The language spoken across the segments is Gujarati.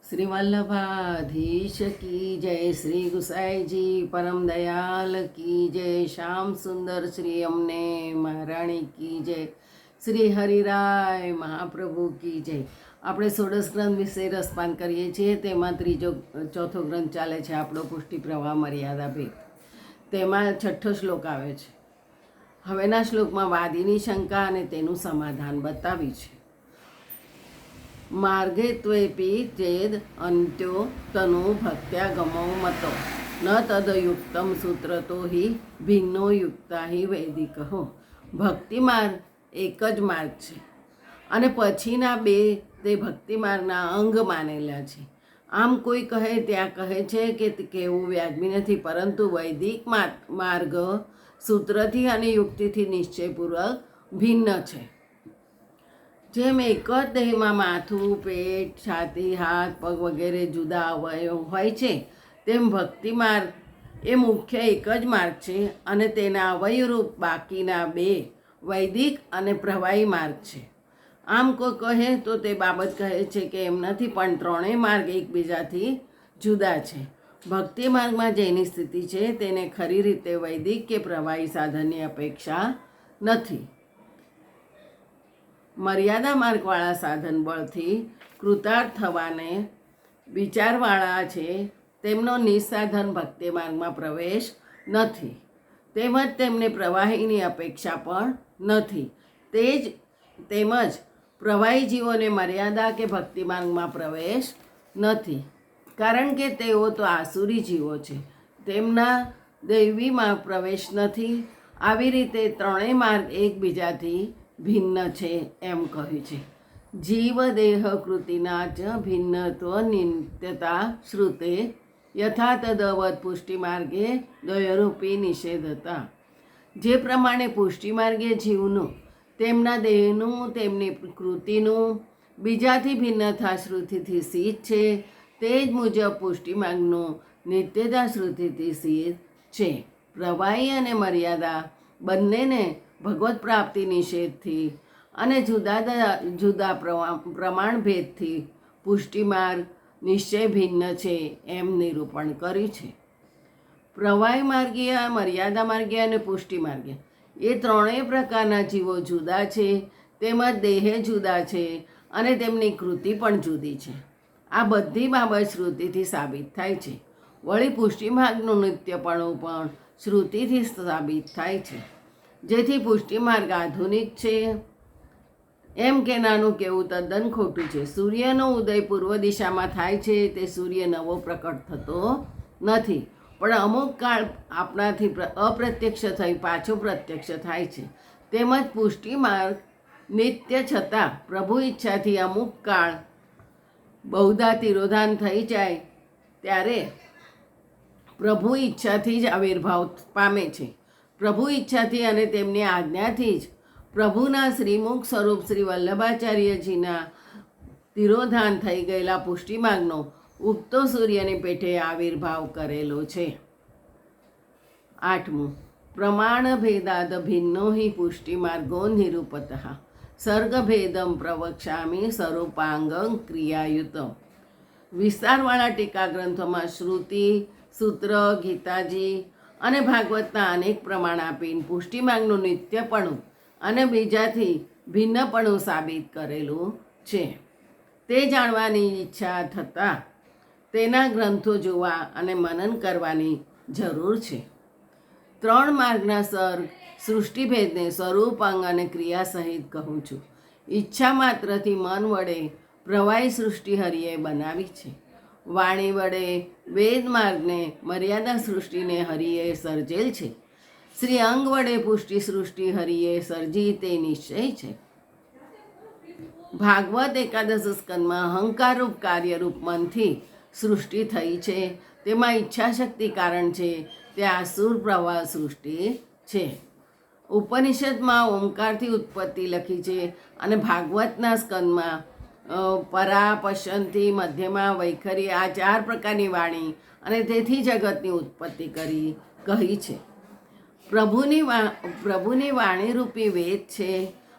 श्री वल्लभाधीश की जय, श्री गुसाई जी परम दयाल की जय, श्याम सुंदर श्री अमने महाराणी की जय, શ્રી હરિરાય મહાપ્રભુ કી જય. આપણે 16 ગ્રંથ વિશે રસપાન કરીએ છીએ. તેમાં ચોથો ગ્રંથ ચાલે છે આપણો પુષ્ટિ પ્રવાહ મર્યાદા ભેદ. તેમાં 6ઠ્ઠો શ્લોક આવે છે. હવેના શ્લોકમાં વાદીની શંકા અને તેનું સમાધાન બતાવ્યું છે. માર્ગે ત્વેપી ચેદ અંત્યો તનુ ભક્ત્યા ગમો મતો ન તદયુક્તમ સૂત્રતો હિ ભિન્નો યુક્તા હિ વૈદિક. ભક્તિ માર્ગ એક જ માર્ગ છે અને પછીના બે તે ભક્તિ માર્ગના અંગ માનેલા છે. આમ કોઈ કહે ત્યાં કહે છે કે કહેવું વ્યાજબી નથી, પરંતુ વૈદિક માર્ગ સૂત્રથી અને યુક્તિથી નિશ્ચયપૂર્વક ભિન્ન છે. જેમ એક જ દેહમાં માથું, પેટ, છાતી, હાથ, પગ વગેરે જુદા અવયવ હોય છે, તેમ ભક્તિ માર્ગ એ મુખ્ય એક જ માર્ગ છે અને તેના અવયવરૂપ બાકીના બે વૈદિક અને પ્રવાહી માર્ગ છે. આમ કોઈ કહે તો તે બાબત કહે છે કે એમ નથી, પણ ત્રણેય માર્ગ એકબીજાથી જુદા છે. ભક્તિ માર્ગમાં જેની સ્થિતિ છે તેને ખરી રીતે વૈદિક કે પ્રવાહી સાધનની અપેક્ષા નથી. મર્યાદા માર્ગવાળા સાધન બળથી કૃતાર્થ થવાને વિચારવાળા છે, તેમનો નિસાધન ભક્તિ માર્ગમાં પ્રવેશ નથી. તેમજ તેમને પ્રવાહીની અપેક્ષા પણ નથી. તેમજ પ્રવાહી જીવોને મર્યાદા કે ભક્તિ માર્ગમાં પ્રવેશ નથી, કારણ કે તેઓ તો આસુરી જીવો છે, તેમના દૈવીમાં પ્રવેશ નથી. આવી રીતે ત્રણેય માર્ગ એકબીજાથી ભિન્ન છે એમ કહ્યું છે. જીવ દેહ કૃતિના ચ ભિન્નત્વ નિત્યતા શ્રુતે યથા તદવત પુષ્ટિ માર્ગે દ્વયરૂપી નિષેધતા. જે પ્રમાણે પુષ્ટિ માર્ગે જીવનું તેમના દેહનું તેમની કૃતિનું બીજાથી ભિન્નતા શ્રુતિથી સિદ્ધ છે, તે જ મુજબ પુષ્ટિ માર્ગનું નિત્યતા શ્રુતિથી સિદ્ધ છે. પ્રવાહી અને મર્યાદા બંનેને ભગવત પ્રાપ્તિ નિષેધથી અને જુદા પ્રમાણભેદથી પુષ્ટિ માર્ગ નિશ્ચય ભિન્ન છે એમ નિરૂપણ કર્યું છે. પ્રવાહી માર્ગીય, મર્યાદા માર્ગીય અને પુષ્ટિ માર્ગીય એ ત્રણેય પ્રકારના જીવો જુદા છે, તેમજ દેહે જુદા છે અને તેમની કૃતિ પણ જુદી છે. આ બધી બાબત શ્રુતિથી સાબિત થાય છે. વળી પુષ્ટિ માર્ગનું નિત્યપણું પણ શ્રુતિથી સાબિત થાય છે. જેથી પુષ્ટિ માર્ગ આધુનિક છે એમ કહેનાનું કહેવું તદ્દન ખોટું છે. સૂર્યનો ઉદય પૂર્વ દિશામાં થાય છે, તે સૂર્ય નવો પ્રકટ થતો નથી, પણ અમુક કાળ આપણાથી અપ્રત્યક્ષ થઈ પાછો પ્રત્યક્ષ થાય છે. તેમજ પુષ્ટિ માર્ગ નિત્ય છતાં પ્રભુ ઈચ્છાથી અમુક કાળ બહુધા તિરોધાન થઈ જાય ત્યારે પ્રભુ ઈચ્છાથી જ આવિર્ભાવ પામે છે. પ્રભુ ઈચ્છાથી અને તેમની આજ્ઞાથી જ પ્રભુના શ્રીમુખ સ્વરૂપ શ્રી વલ્લભાચાર્યજીના તિરોધાન થઈ ગયેલા પુષ્ટિ માર્ગનો ઉગતો સૂર્યની પેઠે આવિર્ભાવ કરેલો છે. 8. પ્રમાણ ભેદાદ ભિન્નો હિ પુષ્ટિ માર્ગો નિરૂપતઃ સર્ગભેદમ પ્રવક્ષ્યામિ સ્વરૂપાંગ ક્રિયાયુતમ. વિસ્તારવાળા ટીકા ગ્રંથોમાં શ્રુતિ, સૂત્ર, ગીતાજી અને ભાગવતના અનેક પ્રમાણ આપીને પુષ્ટિ માર્ગનું નિત્યપણું અને બીજાથી ભિન્નપણું સાબિત કરેલું છે. તે જાણવાની ઈચ્છા થતાં તેના ગ્રંથો જોવા અને મનન કરવાની જરૂર છે. 3 માર્ગના સર્ગ સૃષ્ટિભેદને સ્વરૂપાંગ અને ક્રિયા સહિત કહું છું. ઈચ્છા માત્રથી મન વડે પ્રવાહી સૃષ્ટિ હરિએ બનાવી છે. વાણી વડે વેદ માર્ગને મર્યાદા સૃષ્ટિને હરિએ સર્જેલ છે. શ્રી અંગ વડે પુષ્ટિ સૃષ્ટિ હરિએ સર્જી તે નિશ્ચય છે. ભાગવત એકાદશ સ્કંદમાં અહંકારરૂપ કાર્યરૂપ મનથી સૃષ્ટિ થઈ છે. તેમાં ઈચ્છાશક્તિ કારણ છે. તે આસુર પ્રવાહ સૃષ્ટિ છે. ઉપનિષદમાં ઓમકારથી ઉત્પત્તિ લખી છે અને ભાગવતના સ્કંદમાં પરા, પશ્યંતી, મધ્યમાં, વૈખરી આ 4 પ્રકારની વાણી અને તેથી જગતની ઉત્પત્તિ કહી છે. પ્રભુની વાણીરૂપી વેદ છે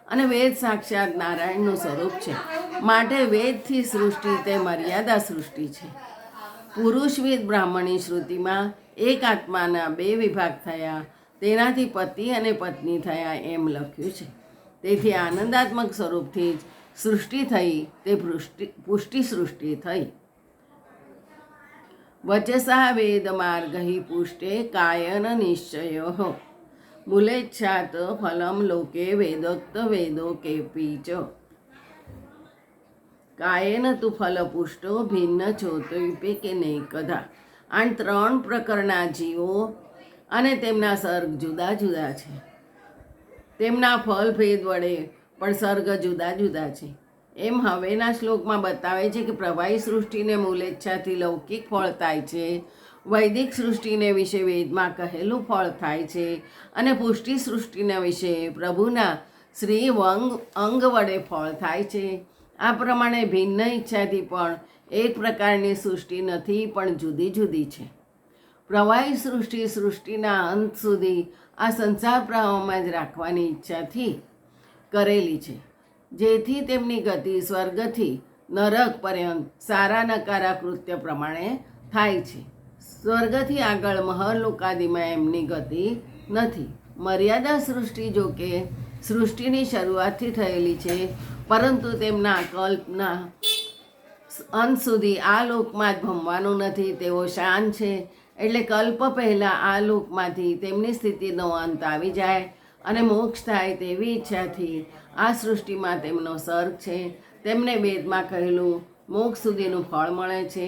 અને વેદ સાક્ષાત નારાયણનું સ્વરૂપ છે. માટે વેદથી સૃષ્ટિ તે મર્યાદા સૃષ્ટિ છે. પુરુષવિદ બ્રાહ્મણી શ્રુતિમાં એક આત્માના બે વિભાગ થયા, તેનાથી પતિ અને પત્ની થયા એમ લખ્યું છે. તેથી આનંદાત્મક સ્વરૂપથી જ સૃષ્ટિ થઈ તે પુષ્ટિ સૃષ્ટિ થઈ. વચસા વેદ માર્ગહિ પુષ્ટે કાયન નિશ્ચયો મૂલેચ્છાત ફલમ લોકે વેદોક્ત વેદો કેપી ચ કાયેન તુ ફલપુષ્ટો ભિન્ન ચોતૈપે કે નૈકધા. આ 3 પ્રકારના જીવો અને તેમના સર્ગ જુદા જુદા છે. તેમના ફળ ભેદ વડે પણ સર્ગ જુદા જુદા છે. એમ હવેના શ્લોકમાં બતાવે છે કે પ્રવાહી સૃષ્ટિને મૂલેચ્છાથી લૌકિક ફળ થાય છે, વૈદિક સૃષ્ટિને વિશે વેદમાં કહેલું ફળ થાય છે, અને પુષ્ટિ સૃષ્ટિના વિશે પ્રભુના શ્રી અંગ વડે ફળ થાય છે. આ પ્રમાણે ભિન્ન ઈચ્છાથી પણ એક પ્રકારની સૃષ્ટિ નથી, પણ જુદી જુદી છે. પ્રવાહી સૃષ્ટિના અંત સુધી આ સંસાર પ્રવાહમાં જ રાખવાની ઈચ્છાથી કરેલી છે, જેથી તેમની ગતિ સ્વર્ગથી નરક પર્યંત સારા નકારા કૃત્ય પ્રમાણે થાય છે. સ્વર્ગથી આગળ મહરલોકાદિમાં એમની ગતિ નથી. મર્યાદા સૃષ્ટિ જોકે સૃષ્ટિની શરૂઆતથી થયેલી છે, પરંતુ તેમના કલ્પના અંત સુધી આ લોકમાં જ ભમવાનું નથી. તેઓ શાન છે, એટલે કલ્પ પહેલાં આ લોકમાંથી તેમની સ્થિતિનો અંત આવી જાય અને મોક્ષ થાય તેવી ઈચ્છાથી આ સૃષ્ટિમાં તેમનો સર્ગ છે. તેમને વેદમાં કહેલું મોક્ષ સુધીનું ફળ મળે છે.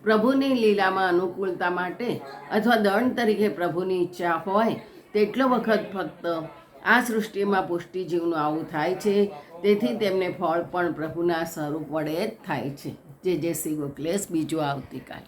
પ્રભુની લીલામાં અનુકૂળતા માટે અથવા દંડ તરીકે પ્રભુની ઈચ્છા હોય તેટલો વખત ફક્ત આ સૃષ્ટિમાં પુષ્ટિ જીવનું આવું થાય છે. તેથી તેમને ફળ પણ પ્રભુના સ્વરૂપ વડે જ થાય છે. જે શ્રી ગોખલેશ. બીજું આવતીકાલે.